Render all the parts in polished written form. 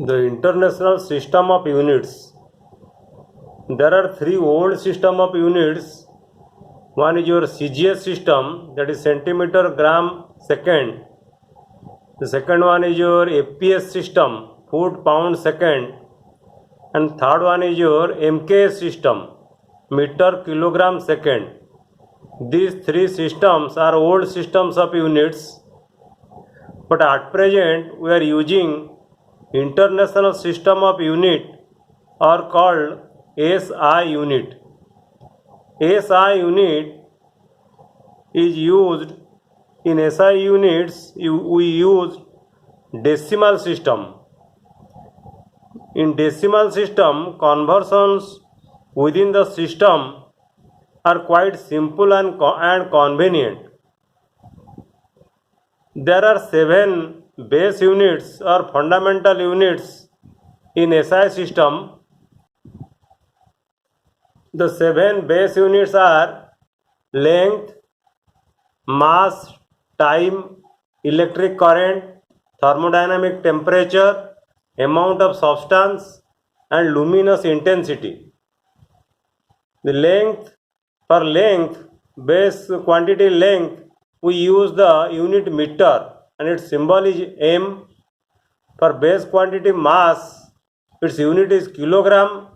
The international system of units. There are three old system of units. One is your CGS system, that is centimeter gram second. The second one is your FPS system, foot pound second. And third one is your MKS system, meter kilogram second. These three systems are old systems of units, but at present we are using international system of unit or called SI unit. SI unit is used in SI units. We use decimal system. In decimal system, conversions within the system are quite simple and convenient. There are 7 base units or fundamental units in SI system. The 7 base units are length, mass, time, electric current, thermodynamic temperature, amount of substance, and luminous intensity. The length, for length, base quantity length, we use the unit meter and its symbol is m. For base quantity mass, its unit is kilogram,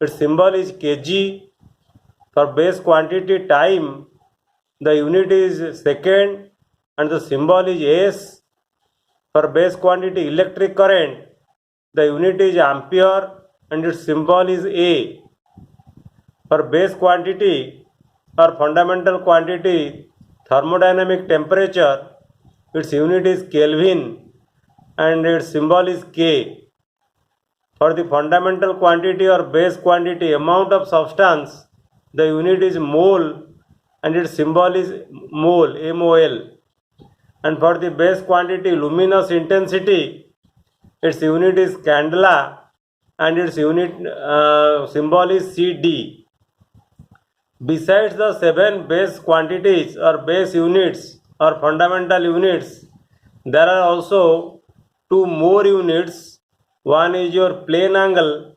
its symbol is kg. For base quantity time, the unit is second and the symbol is s. For base quantity electric current, the unit is ampere and its symbol is A. For base quantity or fundamental quantity thermodynamic temperature, its unit is Kelvin and its symbol is K. For the fundamental quantity or base quantity amount of substance, the unit is mole and its symbol is mole, MOL. And for the base quantity luminous intensity, its unit is candela and its unit symbol is CD. Besides the 7 base quantities or base units or fundamental units, there are also 2 more units. One is your plane angle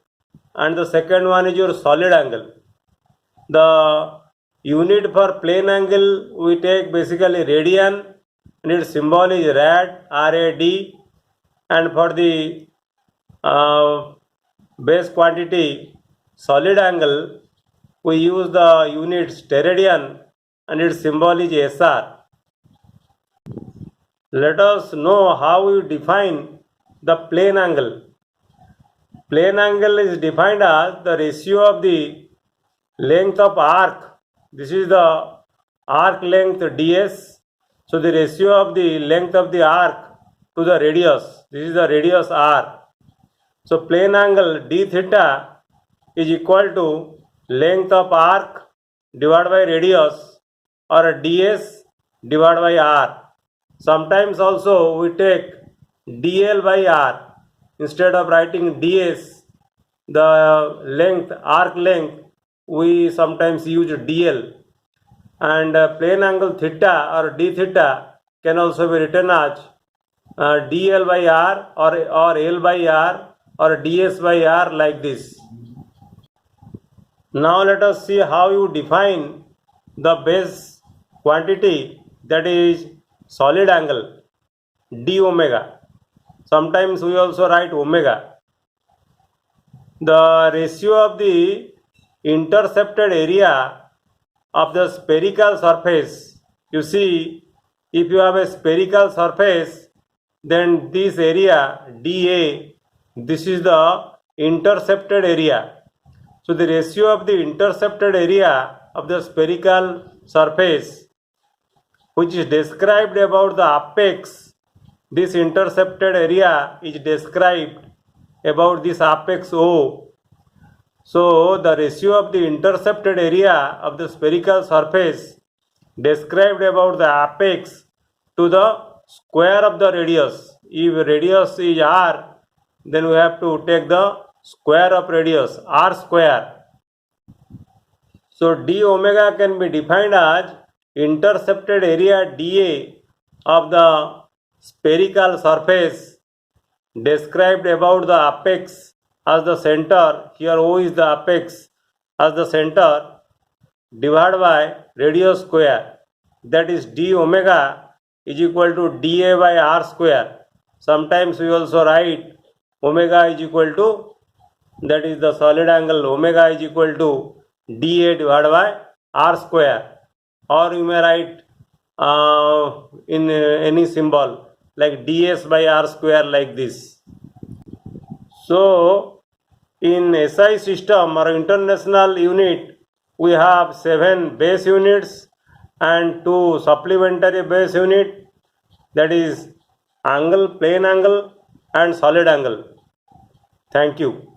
and the second one is your solid angle. The unit for plane angle we take basically radian and its symbol is rad, RAD. And for the base quantity solid angle, we use the unit steradian and its symbol is SR. Let us know how we define the plane angle. Plane angle is defined as the ratio of the length of arc. This is the arc length ds. So the ratio of the length of the arc to the radius. This is the radius r. So plane angle d theta is equal to length of arc divided by radius or ds divided by r. Sometimes also we take dl by r. Instead of writing ds, the length, arc length, we sometimes use dl. And plane angle theta or d theta can also be written as dl by r or l by r or ds by r, like this. Now let us see how you define the base quantity, that is solid angle, d omega. Sometimes we also write omega. The ratio of the intercepted area of the spherical surface. You see, if you have a spherical surface, then this area dA, this is the intercepted area. So the ratio of the intercepted area of the spherical surface, which is described about the apex, this intercepted area is described about this apex O. So the ratio of the intercepted area of the spherical surface described about the apex to the square of the radius. If radius is r, then we have to take the square of radius, r square. So d omega can be defined as intercepted area dA of the spherical surface described about the apex as the center. Here O is the apex as the center, divided by radius square, that is d omega is equal to dA by r square. Sometimes we also write omega is equal to, that is the solid angle, omega is equal to dA divided by r square, or you may write in any symbol like ds by r square, like this. So in SI system or international unit, we have 7 base units and 2 supplementary base unit, that is angle, plane angle and solid angle. Thank you.